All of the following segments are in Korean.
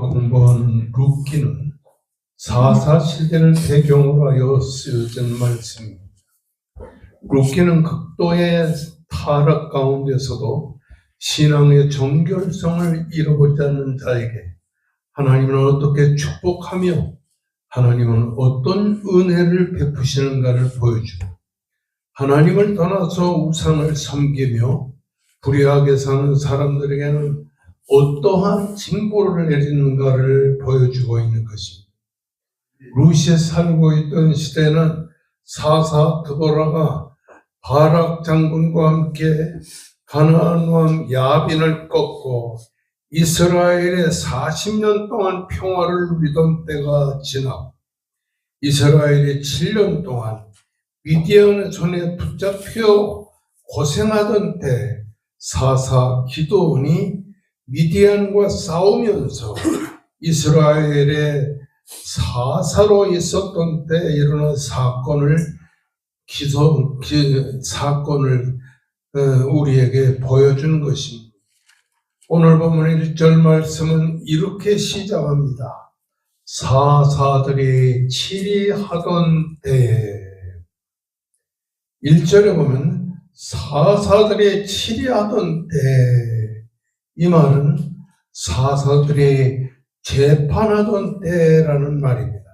우리가 공부한 룻기는 4.4 시대를 배경으로 하여 쓰여진 말씀입니다. 룻기는 극도의 타락 가운데서도 신앙의 정결성을 잃어버리지 않는 자에게 하나님은 어떻게 축복하며 하나님은 어떤 은혜를 베푸시는가를 보여주고, 하나님을 떠나서 우상을 섬기며 불의하게 사는 사람들에게는 어떠한 징벌을 내리는가를 보여주고 있는 것입니다. 룻이 살고 있던 시대는 4.4 드보라가 바락 장군과 함께 가나안 왕 야빈을 꺾고 이스라엘의 40년 동안 평화를 누리던 때가 지나고, 이스라엘이 7년 동안 미디안의 손에 붙잡혀 고생하던 때 4.4 기드온이 미디안과 싸우면서 이스라엘의 4.4로 있었던 때 일어난 사건을 우리에게 보여주는 것입니다. 오늘 보면 1절 말씀은 이렇게 시작합니다. 4.4들이 치리하던 때에. 1절에 보면 4.4들이 치리하던 때, 이 말은 4.4들이 재판하던 때라는 말입니다.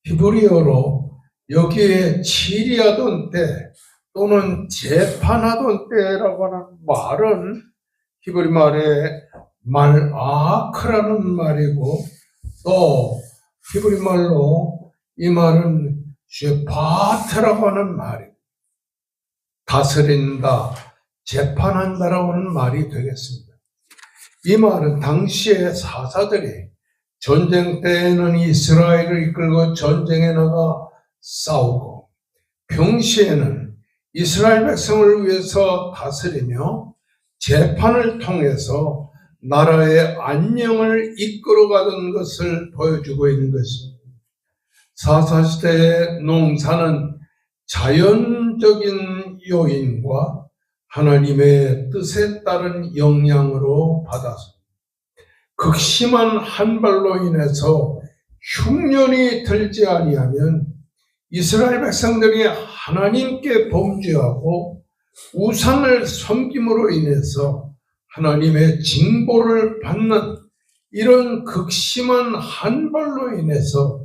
히브리어로 여기에 치리하던 때 또는 재판하던 때라고 하는 말은 히브리 말의 말아크라는 말이고, 또 히브리 말로 이 말은 쉐파트라고 하는 말입니다. 다스린다, 재판한다라고 하는 말이 되겠습니다. 이 말은 당시에 4.4들이 전쟁 때에는 이스라엘을 이끌고 전쟁에 나가 싸우고, 평시에는 이스라엘 백성을 위해서 다스리며 재판을 통해서 나라의 안녕을 이끌어가던 것을 보여주고 있는 것입니다. 4.4 시대의 농사는 자연적인 요인과 하나님의 뜻에 따른 영향으로 받아서 극심한 한발로 인해서 흉년이 들지 아니하면 이스라엘 백성들이 하나님께 범죄하고 우상을 섬김으로 인해서 하나님의 징벌을 받는 이런 극심한 한발로 인해서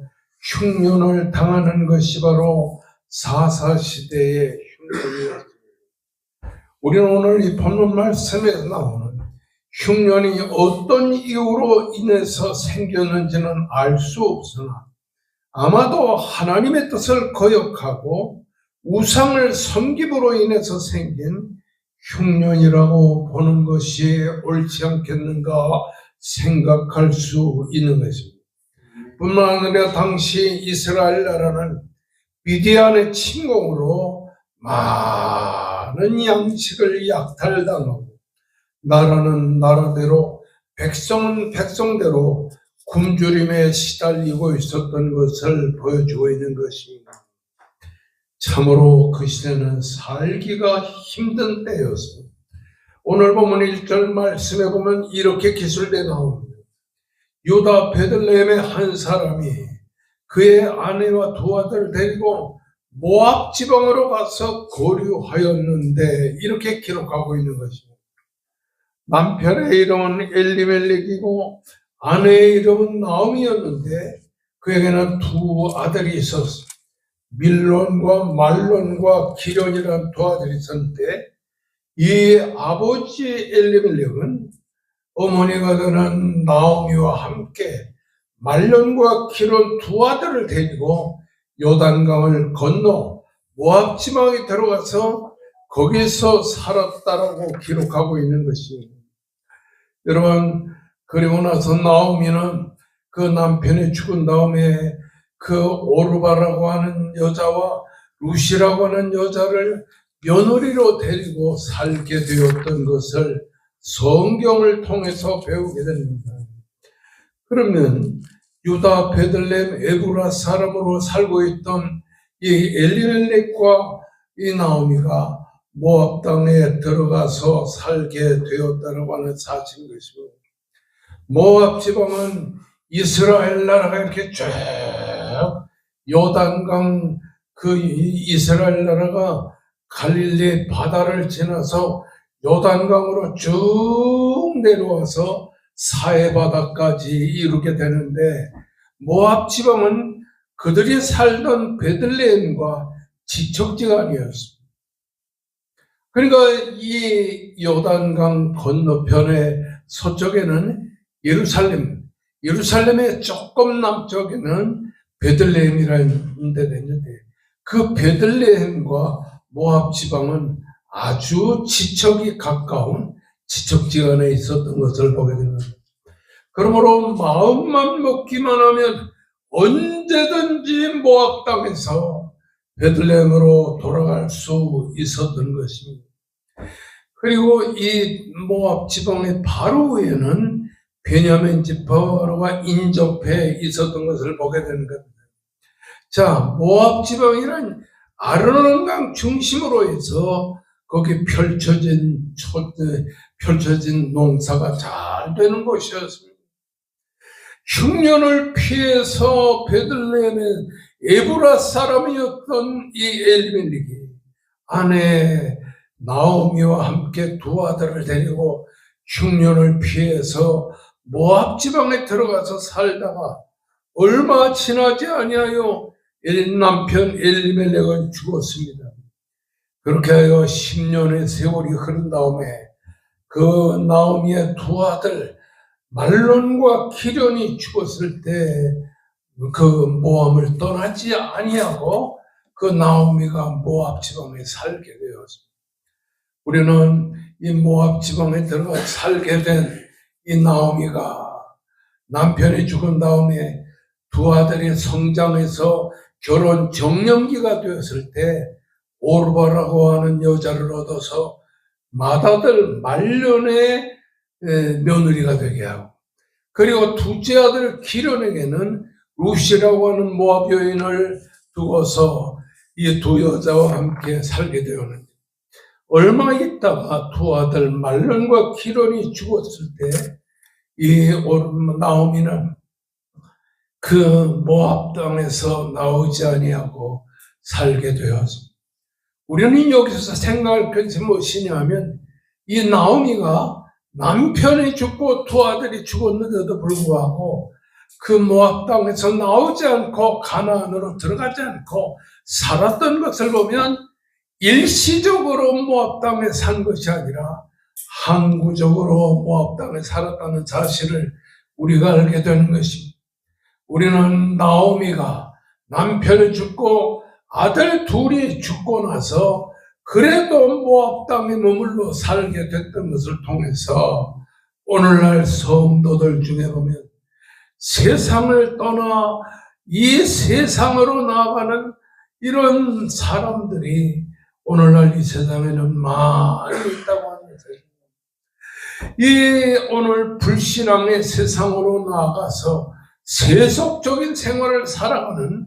흉년을 당하는 것이 바로 4.4 시대의 흉년이었습니다. 우리는 오늘 이 본문 말씀에 나오는 흉년이 어떤 이유로 인해서 생겼는지는 알 수 없으나 아마도 하나님의 뜻을 거역하고 우상을 섬김으로 인해서 생긴 흉년이라고 보는 것이 옳지 않겠는가 생각할 수 있는 것입니다. 뿐만 아니라 당시 이스라엘 나라는 미디안의 침공으로 많은 양식을 약탈당하고, 나라는 나라대로 백성은 백성대로 굶주림에 시달리고 있었던 것을 보여주고 있는 것입니다. 참으로 그 시대는 살기가 힘든 때였습니다. 오늘 보면 1절 말씀에 보면 이렇게 기술되어 나옵니다. 유다 베들레헴의 한 사람이 그의 아내와 두 아들을 데리고 모압 지방으로 가서 거류하였는데, 이렇게 기록하고 있는 것입니다. 남편의 이름은 엘리멜렉이고 아내의 이름은 나오미였는데 그에게는 두 아들이 있었습니다. 밀론과 말론과 기련이라는 두 아들이 있었는데, 이 아버지 엘리멜렉은 어머니가 되는 나오미와 함께 말론과 기론 두 아들을 데리고 요단강을 건너 모압 지방에 들어가서 거기서 살았다라고 기록하고 있는 것입니다. 여러분, 그리고 나서 나오미는 그 남편이 죽은 다음에 그 오르바라고 하는 여자와 룻이라고 하는 여자를 며느리로 데리고 살게 되었던 것을 성경을 통해서 배우게 됩니다. 그러면 유다 베들레헴 에브라 사람으로 살고 있던 이 엘리멜렉과 이 나오미가 모압 땅에 들어가서 살게 되었다고 하는 사실인 것입니다. 모압 지방은 이스라엘 나라가 이렇게 쭉 요단강 이스라엘 나라가 갈릴리 바다를 지나서 요단강으로 쭉 내려와서 사해 바다까지 이르게 되는데 모압 지방은 그들이 살던 베들레헴과 지척지간이었습니다. 그러니까 이 요단강 건너편의 서쪽에는 예루살렘의 조금 남쪽에는 베들레헴이라는 데가 있는데 그 베들레헴과 모압 지방은 아주 지척이 가까운 지척지간에 있었던 것을 보게 됩니다. 그러므로 마음만 먹기만 하면 언제든지 모압 땅에서 베들레헴으로 돌아갈 수 있었던 것입니다. 그리고 이 모압 지방의 바로 위에는 베냐민 지파가 인접해 있었던 것을 보게 되는 겁니다. 자, 모압 지방이란 아르논강 중심으로 해서 거기 펼쳐진 농사가 잘 되는 곳이었습니다. 흉년을 피해서 베들레헴의 에브라 사람이었던 이 엘리멜렉이 아내 나오미와 함께 두 아들을 데리고 흉년을 피해서 모압 지방에 들어가서 살다가 얼마 지나지 아니하여 남편 엘리멜렉은 죽었습니다. 그렇게 하여 10년의 세월이 흐른 다음에 그 나오미의 두 아들 말론과 기련이 죽었을 때 그 모압을 떠나지 아니하고 그 나오미가 모압 지방에 살게 되었습니다. 우리는 이 모압 지방에 들어가 살게 된 이 나오미가 남편이 죽은 다음에 두 아들이 성장해서 결혼 정년기가 되었을 때 오르바라고 하는 여자를 얻어서 맏아들 말론의 며느리가 되게 하고, 그리고 둘째 아들 기련에게는 루시라고 하는 모압 여인을 두고서 이 두 여자와 함께 살게 되었는데, 얼마 있다가 두 아들 말론과 기련이 죽었을 때 이 나오미는 그 모압 땅에서 나오지 아니하고 살게 되었습니다. 우리는 여기서 생각할 것이 무엇이냐면, 이 나오미가 남편이 죽고 두 아들이 죽었는데도 불구하고 그 모압 땅에서 나오지 않고 가나안으로 들어가지 않고 살았던 것을 보면 일시적으로 모압 땅에 산 것이 아니라 항구적으로 모압 땅에 살았다는 사실을 우리가 알게 되는 것입니다. 우리는 나오미가 남편이 죽고 아들 둘이 죽고 나서 그래도 모압 땅에 머물러 살게 됐던 것을 통해서 오늘날 성도들 중에 보면 세상을 떠나 이 세상으로 나아가는 이런 사람들이 오늘날 이 세상에는 많이 있다고 하는 것입니다. 이 오늘 불신앙의 세상으로 나아가서 세속적인 생활을 살아가는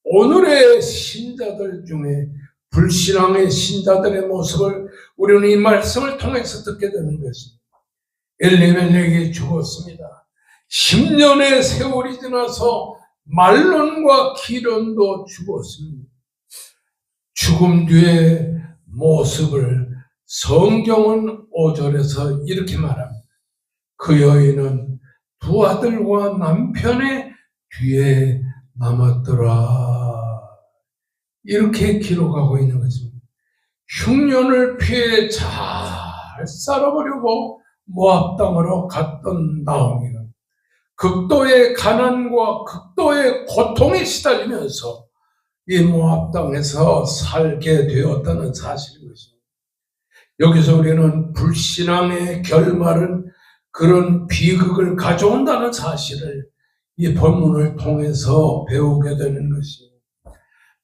오늘의 신자들 중에 불신앙의 신자들의 모습을 우리는 이 말씀을 통해서 듣게 되는 것입니다. 엘리멜렉이 죽었습니다. 10년의 세월이 지나서 말론과 기련도 죽었습니다. 죽음 뒤의 모습을 성경은 5절에서 이렇게 말합니다. 그 여인은 두 아들과 남편의 뒤에 남았더라. 이렇게 기록하고 있는 것입니다. 흉년을 피해 잘 살아보려고 모압 땅으로 갔던 나오미가 극도의 가난과 극도의 고통에 시달리면서 이 모압 땅에서 살게 되었다는 사실인 것입니다. 여기서 우리는 불신앙의 결말은 그런 비극을 가져온다는 사실을 이 본문을 통해서 배우게 되는 것입니다.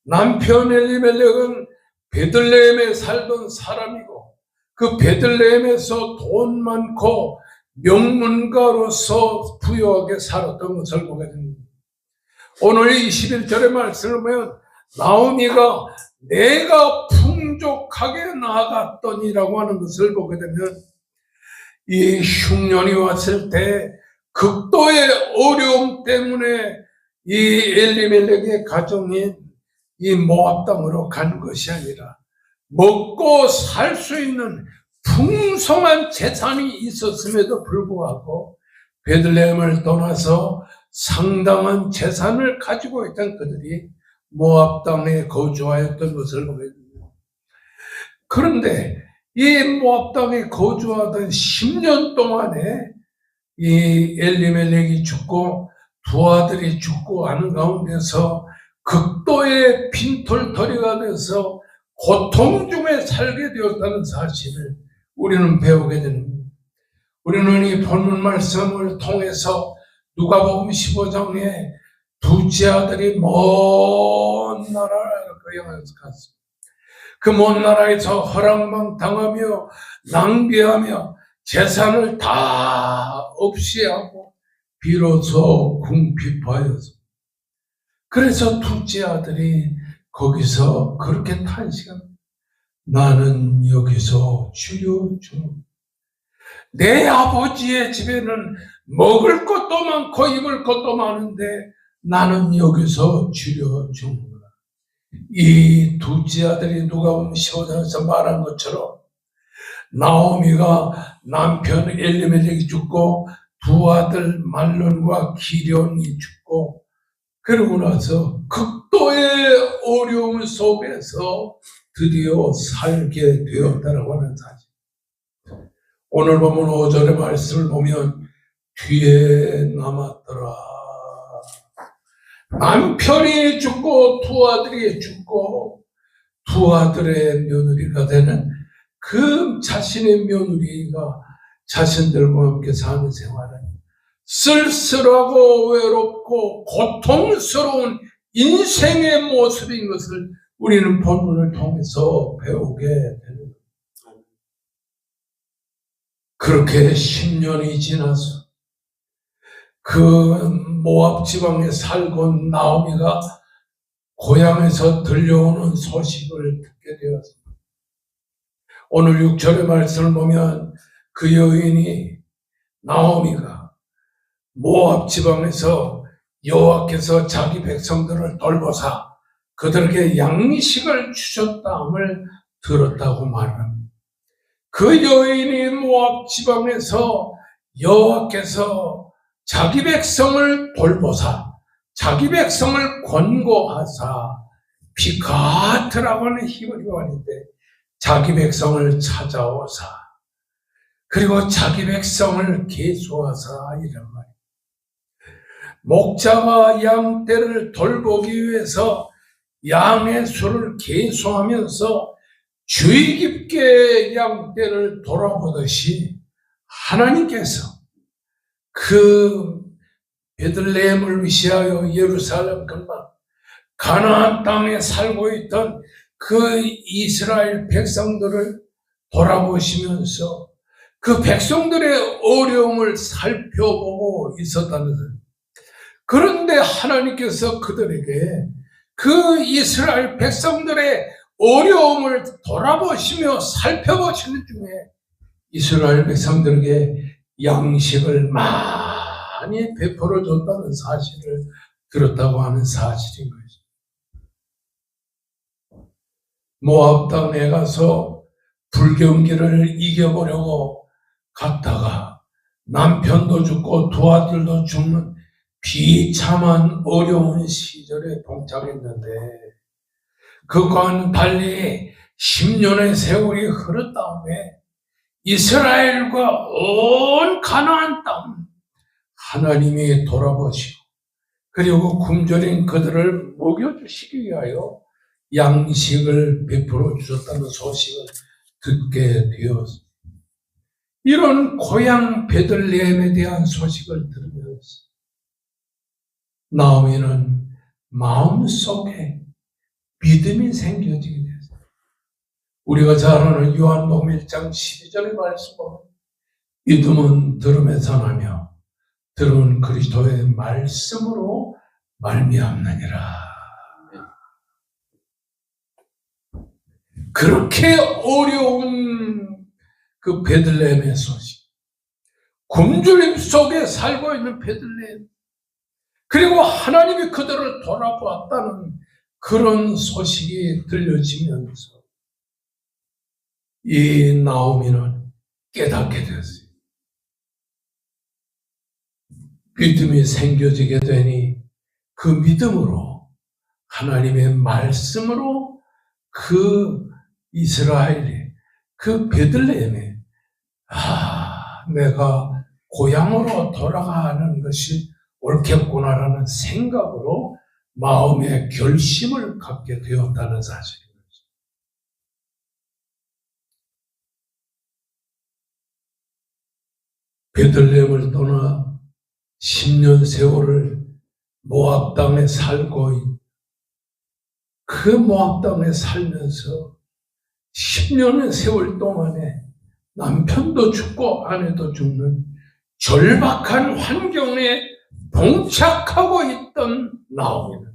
남편 엘리멜렉은 베들레헴에 살던 사람이고 그 베들레헴에서 돈 많고 명문가로서 부유하게 살았던 것을 보게 됩니다. 오늘 21절의 말씀을 보면 나오미가 내가 풍족하게 나아갔더니라고 하는 것을 보게 되면 이 흉년이 왔을 때 극도의 어려움 때문에 이 엘리멜렉의 가정인 이 모압 땅으로 간 것이 아니라 먹고 살 수 있는 풍성한 재산이 있었음에도 불구하고 베들레헴을 떠나서 상당한 재산을 가지고 있던 그들이 모압 땅에 거주하였던 것을 보게 됩니다. 그런데 이 모압 땅에 거주하던 10년 동안에 이 엘리멜렉이 죽고 두 아들이 죽고 하는 가운데서 극도의 빈털터리가 돼서 고통 중에 살게 되었다는 사실을 우리는 배우게 됩니다. 우리는 이 본문 말씀을 통해서 누가복음 15장에 둘째 아들이 먼 나라로 여행해서 갔습니다. 그 먼 나라에서 허랑방당하며 낭비하며 재산을 다 없이 하고 비로소 궁핍하여서, 그래서 둘째 아들이 거기서 그렇게 탄식합니다. 나는 여기서 주려 주노. 내 아버지의 집에는 먹을 것도 많고 입을 것도 많은데 나는 여기서 주려 주노라. 이 둘째 아들이 누가복음 15장에서 말한 것처럼 나오미가 남편 엘리멜렉이 죽고 두 아들 말론과 기련이 죽고 그러고 나서 극도의 어려움 속에서 드디어 살게 되었다라고 하는 사실. 오늘 보면 5절의 말씀을 보면 뒤에 남았더라. 남편이 죽고 두 아들이 죽고 두 아들의 며느리가 되는 그 자신의 며느리가 자신들과 함께 사는 생활은 쓸쓸하고 외롭고 고통스러운 인생의 모습인 것을 우리는 본문을 통해서 배우게 됩니다. 그렇게 10년이 지나서 그 모압 지방에 살고 나오미가 고향에서 들려오는 소식을 듣게 되었습니다. 오늘 6절의 말씀을 보면 그 여인이 나오미가 모압 지방에서 여호와께서 자기 백성들을 돌보사 그들에게 양식을 주셨다함을 들었다고 말합니다. 그 여인이 모압 지방에서 여호와께서 자기 백성을 돌보사 자기 백성을 권고하사 피카트라고 하는 히브리 말인데 자기 백성을 찾아오사 그리고 자기 백성을 계수하사 이런 말이에요. 목자가 양떼를 돌보기 위해서 양의 수를 계수하면서 주의 깊게 양떼를 돌아보듯이 하나님께서 그 베들레헴을 위시하여 예루살렘 근방 가나안 땅에 살고 있던 그 이스라엘 백성들을 돌아보시면서 그 백성들의 어려움을 살펴보고 있었다는 거예요. 그런데 하나님께서 그들에게 그 이스라엘 백성들의 어려움을 돌아보시며 살펴보시는 중에 이스라엘 백성들에게 양식을 많이 베풀어 줬다는 사실을 들었다고 하는 사실인 것이죠. 모압 땅에 가서 불경기를 이겨보려고 갔다가 남편도 죽고 두 아들도 죽는 비참한 어려운 시절에 봉착했는데 그과는 달리 10년의 세월이 흐른 다음에 이스라엘과 온 가나안 땅 하나님이 돌아보시고 그리고 굶주린 그들을 먹여주시기 위하여 양식을 베풀어 주셨다는 소식을 듣게 되었습니다. 이런 고향 베들레헴에 대한 소식을 들으면서 나오미는 마음속에 믿음이 생겨지게 됐어요. 우리가 잘 아는 요한복음 1장 12절의 말씀 보면 믿음은 들음에서 나며 들은 그리스도의 말씀으로 말미암느니라. 그렇게 어려운 그 베들레헴의 소식, 굶주림 속에 살고 있는 베들레헴, 그리고 하나님이 그들을 돌아보았다는 그런 소식이 들려지면서 이 나오미는 깨닫게 되었어요. 믿음이 생겨지게 되니 그 믿음으로 하나님의 말씀으로 그 이스라엘이, 그 베들레헴에 내가 고향으로 돌아가는 것이 옳겠구나라는 생각으로 마음의 결심을 갖게 되었다는 사실입니다. 베들레헴을 떠나 10년 세월을 모압 땅에 살고, 그 모압 땅에 살면서 10년의 세월 동안에 남편도 죽고 아내도 죽는 절박한 환경에 봉착하고 있던 나오미는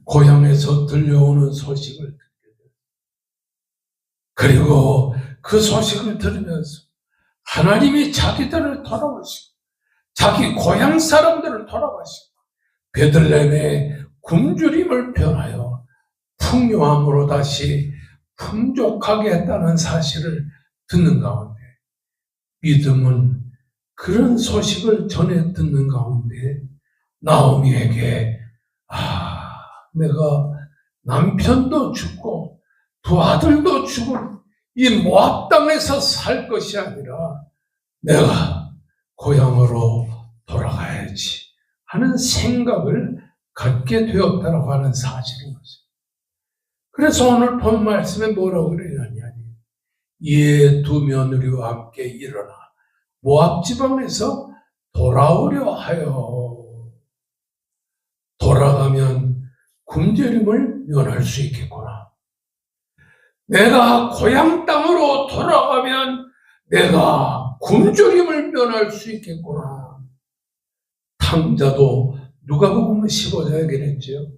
고향에서 들려오는 소식을 듣게 됩니다. 그리고 그 소식을 들으면서 하나님이 자기들을 돌아보시고 자기 고향 사람들을 돌아보시고 베들레헴의 굶주림을 변하여 풍요함으로 다시 풍족하게 했다는 사실을 듣는 가운데, 믿음은 그런 소식을 전해 듣는 가운데 나오미에게 내가 남편도 죽고 두 아들도 죽은 이 모압 땅에서 살 것이 아니라 내가 고향으로 돌아가야지 하는 생각을 갖게 되었다고 하는 사실인 것입니다. 그래서 오늘 본 말씀에 뭐라고 그러냐니, 이에 두 며느리와 함께 일어나 모압 지방에서 돌아오려 하여, 돌아가면 굶주림을 면할 수 있겠구나. 내가 고향 땅으로 돌아가면 내가 굶주림을 면할 수 있겠구나. 탕자도 누가복음 15장에 그랬죠.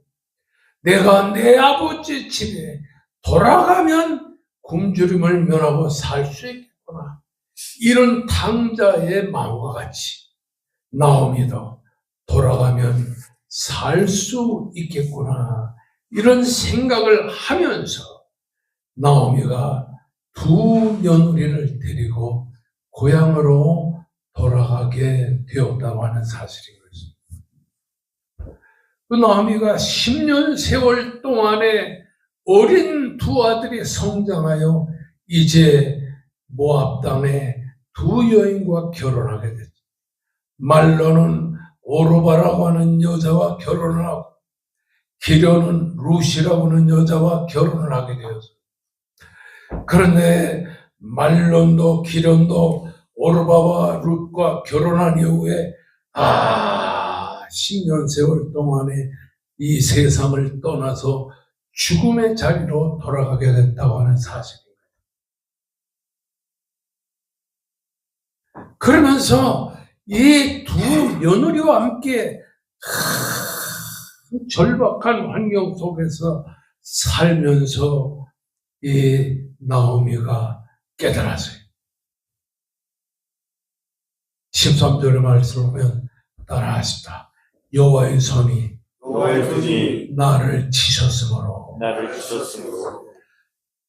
내가 내 아버지 집에 돌아가면 굶주림을 면하고 살 수 있겠구나. 이런 탕자의 마음과 같이 나오미도 돌아가면 살 수 있겠구나, 이런 생각을 하면서 나오미가 두 며느리를 데리고 고향으로 돌아가게 되었다고 하는 사실인 것입니다. 그 나오미가 10년 세월 동안에 어린 두 아들이 성장하여 이제 모압 땅에 두 여인과 결혼하게 됐죠. 말로는 오르바라고 하는 여자와 결혼을 하고 기련은 루시라고 하는 여자와 결혼을 하게 되었어요. 그런데 말론도 기련도 오르바와 룻과 결혼한 이후에 10년 세월 동안에 이 세상을 떠나서 죽음의 자리로 돌아가게 됐다고 하는 사실입니다. 그러면서 이 두 며느리와 함께 절박한 환경 속에서 살면서 이 나오미가 깨달았어요. 13절의 말씀을 보면 따라하십니다. 여호와의 손이 나를 치셨으므로.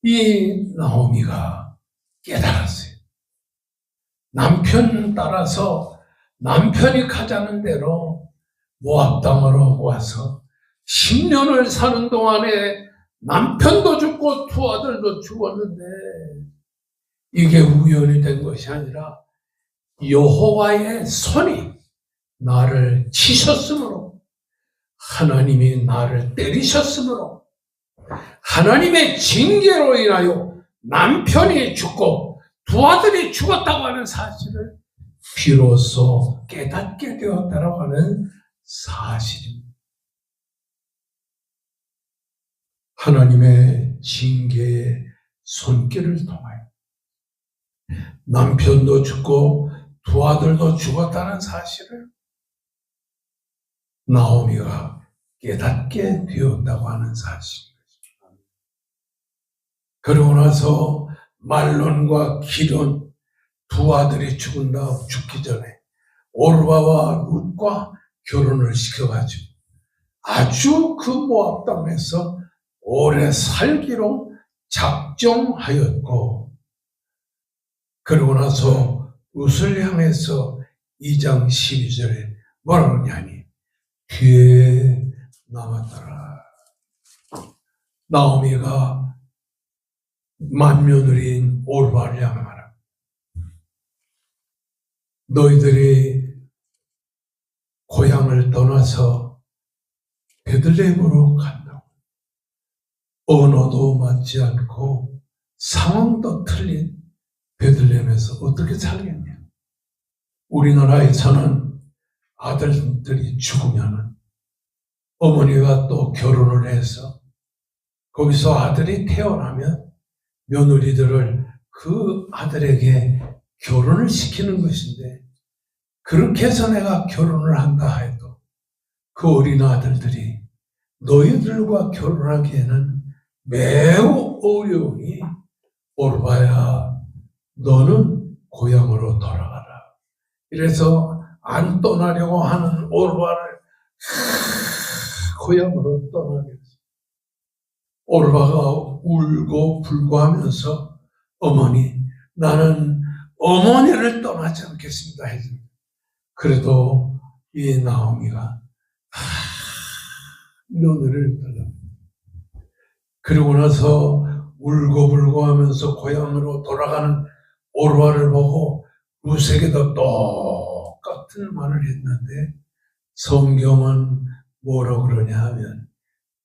이 나오미가 깨달았어요. 남편 따라서 남편이 가자는 대로 모압 땅으로 와서 10년을 사는 동안에 남편도 죽고 두 아들도 죽었는데 이게 우연이 된 것이 아니라 여호와의 손이 나를 치셨으므로, 하나님이 나를 때리셨으므로, 하나님의 징계로 인하여 남편이 죽고 두 아들이 죽었다고 하는 사실을 비로소 깨닫게 되었다고 하는 사실입니다. 하나님의 징계의 손길을 통하여 남편도 죽고 두 아들도 죽었다는 사실을 나오미가 깨닫게 되었다고 하는 사실입니다. 그러고 나서 말론과 기련, 두 아들이 죽기 전에 오르바와 룻과 결혼을 시켜가지고 아주 그 모압 땅에서 오래 살기로 작정하였고, 그러고 나서 룻을 향해서 2장 12절에 뭐라고 하냐니, 뒤에 남았더라. 나오미가 맏며느리인 오르바를 향해 말합니다. 너희들이 고향을 떠나서 베들레헴으로 간다고. 언어도 맞지 않고 상황도 틀린 베들레헴에서 어떻게 살겠냐. 우리나라에서는 아들들이 죽으면 어머니가 또 결혼을 해서 거기서 아들이 태어나면 며느리들을 그 아들에게 결혼을 시키는 것인데, 그렇게 해서 내가 결혼을 한다 해도 그 어린 아들들이 너희들과 결혼하기에는 매우 어려우니 오르바야, 너는 고향으로 돌아가라. 이래서 안 떠나려고 하는 오르바를 고향으로 떠나게 했어요. 오르바가 울고 불고 하면서 어머니, 나는 어머니를 떠나지 않겠습니다 했습니다. 그래도 이 나오미가 며느리를 떠나. 그러고 나서 울고불고 하면서 고향으로 돌아가는 오르바를 보고 룻에게도 똑같은 말을 했는데, 성경은 뭐라고 그러냐 하면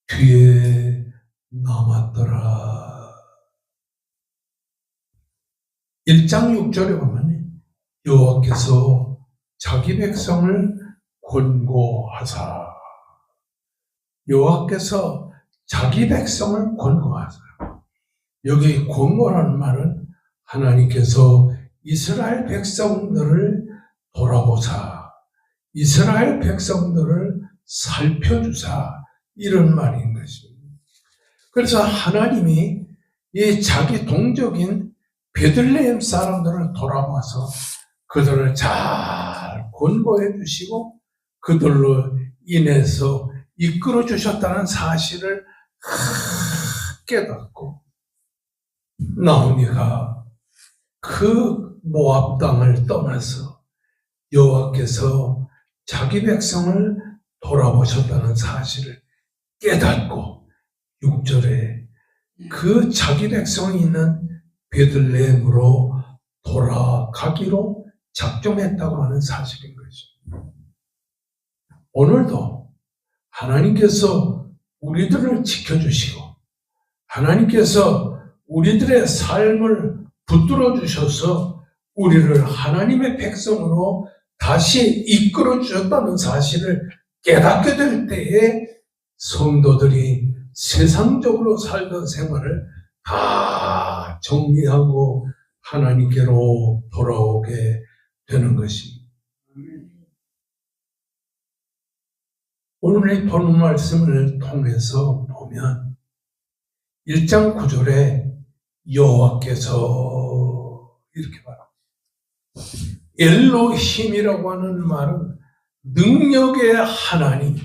뒤에 남았더라. 1장 6절에 보면 여호와께서 자기 백성을 권고하사, 여호와께서 자기 백성을 권고하사. 여기 권고라는 말은 하나님께서 이스라엘 백성들을 돌아보사, 이스라엘 백성들을 살펴주사, 이런 말인 것입니다. 그래서 하나님이 이 자기 동족인 베들레헴 사람들을 돌아봐서 그들을 잘 권고해 주시고 그들로 인해서 이끌어 주셨다는 사실을 깨닫고, 나오미가 그 모압 땅을 떠나서 여호와께서 자기 백성을 돌아보셨다는 사실을 깨닫고 6절에 그 자기 백성이 있는 베들레헴으로 돌아가기로 작정했다고 하는 사실인 것입니다. 오늘도 하나님께서 우리들을 지켜주시고 하나님께서 우리들의 삶을 붙들어 주셔서 우리를 하나님의 백성으로 다시 이끌어 주셨다는 사실을 깨닫게 될 때에 성도들이 세상적으로 살던 생활을 다 정리하고 하나님께로 돌아오게 되는 것입니다. 오늘의 본 말씀을 통해서 보면 1장 9절에 여호와께서 이렇게 말합니다. 엘로힘이라고 하는 말은 능력의 하나님,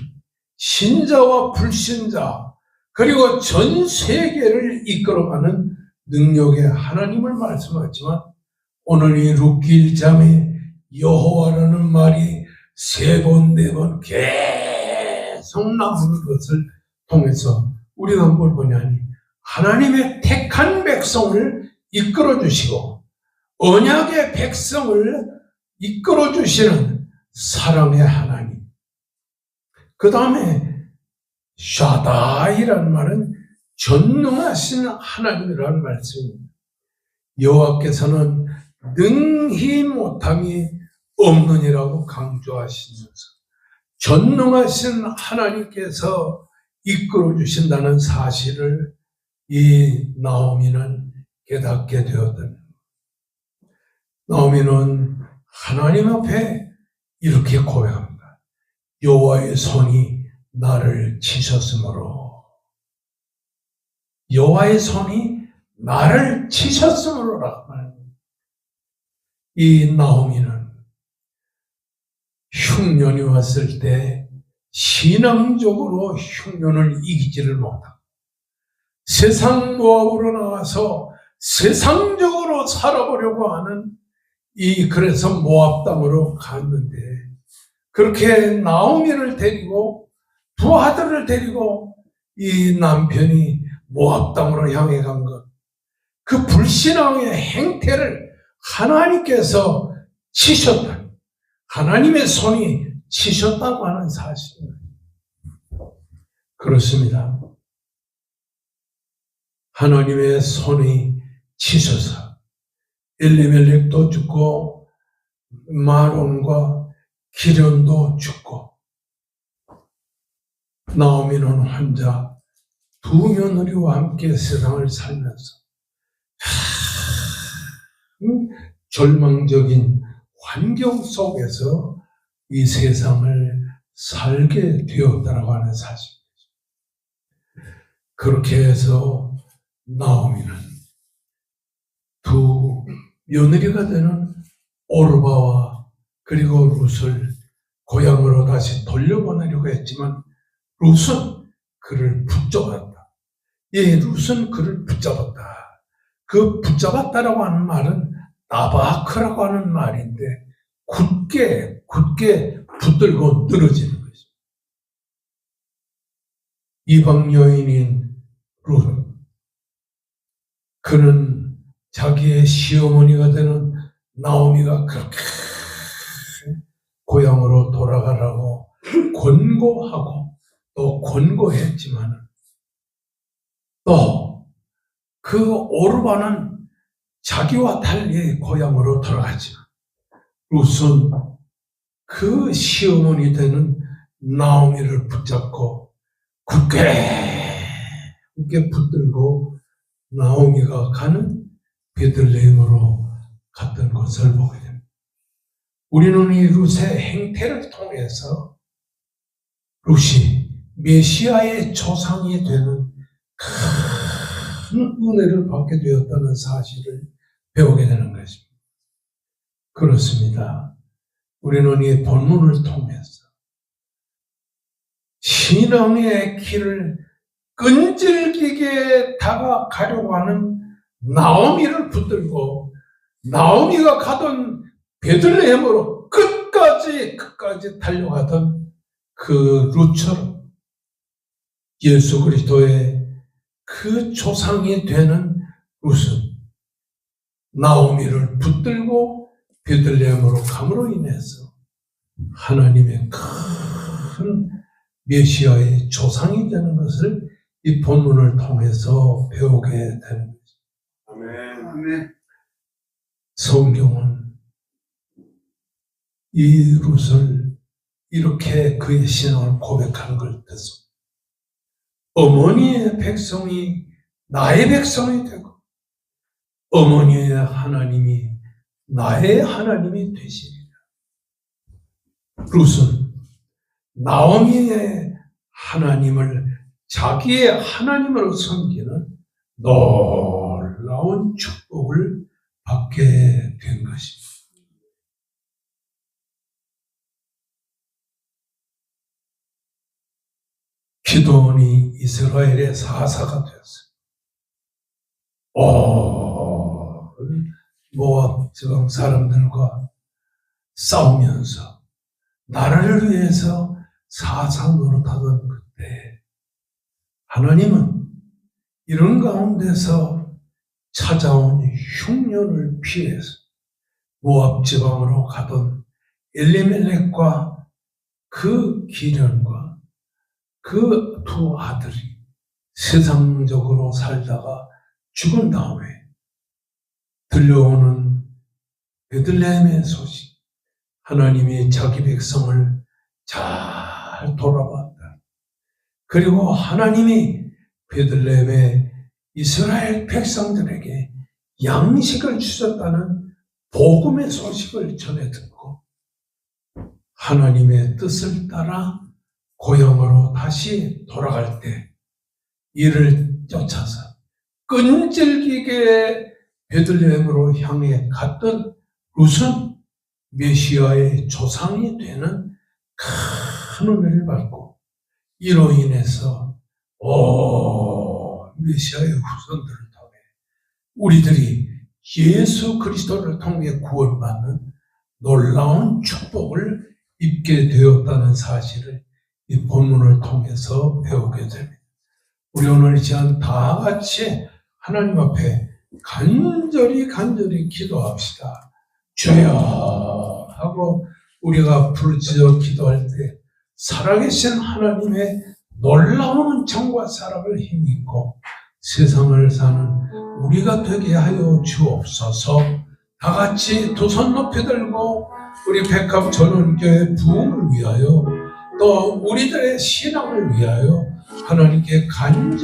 신자와 불신자, 그리고 전 세계를 이끌어가는 능력의 하나님을 말씀하지만, 오늘 이 룻기 1장에 여호와라는 말이 3번, 4번 계속 나오는 것을 통해서 우리가 뭘 보냐니, 하나님의 택한 백성을 이끌어 주시고 언약의 백성을 이끌어 주시는 사랑의 하나님. 그 다음에 샤다이라는 말은 전능하신 하나님이라는 말씀입니다. 여호와께서는 능히 못함이 없느니라고 강조하시면서 전능하신 하나님께서 이끌어 주신다는 사실을 이 나오미는 깨닫게 되었다. 나오미는 하나님 앞에 이렇게 고백합니다. 여호와의 손이 나를 치셨으므로, 여호와의 손이 나를 치셨으므로라고 말합니다. 이 나오미는 흉년이 왔을 때 신앙적으로 흉년을 이기지를 못하고 세상 모압으로 나와서 세상적으로 살아보려고 하는 그래서 모압 땅으로 갔는데, 그렇게 나오미를 데리고 두 아들을 데리고 이 남편이 모압 땅으로 향해 간 것, 그 불신앙의 행태를 하나님께서 치셨다. 하나님의 손이 치셨다고 하는 사실입니다. 그렇습니다. 하나님의 손이 치셔서 엘리멜렉도 죽고 마론과 기련도 죽고 나오미는 혼자 두 며느리와 함께 세상을 살면서 절망적인 환경 속에서 이 세상을 살게 되었다라고 하는 사실입니다. 그렇게 해서 나오미는 두 며느리가 되는 오르바와 그리고 룻을 고향으로 다시 돌려보내려고 했지만 룻은 그를 붙잡았다. 룻은 그를 붙잡았다. 그 붙잡았다라고 하는 말은 나바크라고 하는 말인데 굳게 붙들고 늘어지는 것입니다. 이방 여인인 룻, 그는 자기의 시어머니가 되는 나오미가 그렇게 고향으로 돌아가라고 권고하고 또 권고했지만 또 그 오르바는 자기와 달리 고향으로 돌아가지만 룻은 그 시어머니 되는 나오미를 붙잡고 굳게 붙들고 나오미가 가는 베들레헴으로 갔던 것을 보게 됩니다. 우리는 이 룻의 행태를 통해서 룻이 메시아의 조상이 되는 큰 은혜를 받게 되었다는 사실을 배우게 되는 것입니다. 그렇습니다. 우리는 이 본문을 통해서 신앙의 길을 끈질기게 다가가려고 하는 나오미를 붙들고 나오미가 가던 베들레헴으로 끝까지 달려가던 그 룻처럼 예수 그리스도의 그 조상이 되는 룻은 나오미를 붙들고 베들레헴으로 감으로 인해서 하나님의 큰 메시아의 조상이 되는 것을 이 본문을 통해서 배우게 되는 것입니다. 아멘. 성경은 이 룻을 이렇게 그의 신앙을 고백하는 걸 듣습니다. 어머니의 백성이 나의 백성이 되고 어머니의 하나님이 나의 하나님이 되시리라. 룻은 나오미의 하나님을 자기의 하나님으로 섬기는 놀라운 축복을 받게 된 것입니다. 기드온이 이스라엘의 사사가 되었어요. 모압 지방 사람들과 싸우면서 나라를 위해서 사사 노릇하던 그때 하나님은 이런 가운데서 찾아온 흉년을 피해서 모압 지방으로 가던 엘리멜렉과 그 기련과 그 두 아들이 세상적으로 살다가 죽은 다음에 들려오는 베들레헴의 소식, 하나님이 자기 백성을 잘 돌아봤다. 그리고 하나님이 베들레헴의 이스라엘 백성들에게 양식을 주셨다는 복음의 소식을 전해 듣고 하나님의 뜻을 따라 고향으로 다시 돌아갈 때 이를 쫓아서 끈질기게 베들레헴으로 향해 갔던 룻은 메시아의 조상이 되는 큰 은혜를 받고 이로 인해서 메시아의 후손들을 통해 우리들이 예수 그리스도를 통해 구원받는 놀라운 축복을 입게 되었다는 사실을 이 본문을 통해서 배우게 됩니다. 우리 오늘 이 시간 다 같이 하나님 앞에 간절히 기도합시다. 주여 하고 우리가 부르짖어 기도할 때 살아계신 하나님의 놀라운 은총과 사랑을 힘입고 세상을 사는 우리가 되게 하여 주옵소서. 다 같이 두 손 높이 들고 우리 백합 전원교회 부흥을 위하여 또 우리들의 신앙을 위하여 하나님께 간절히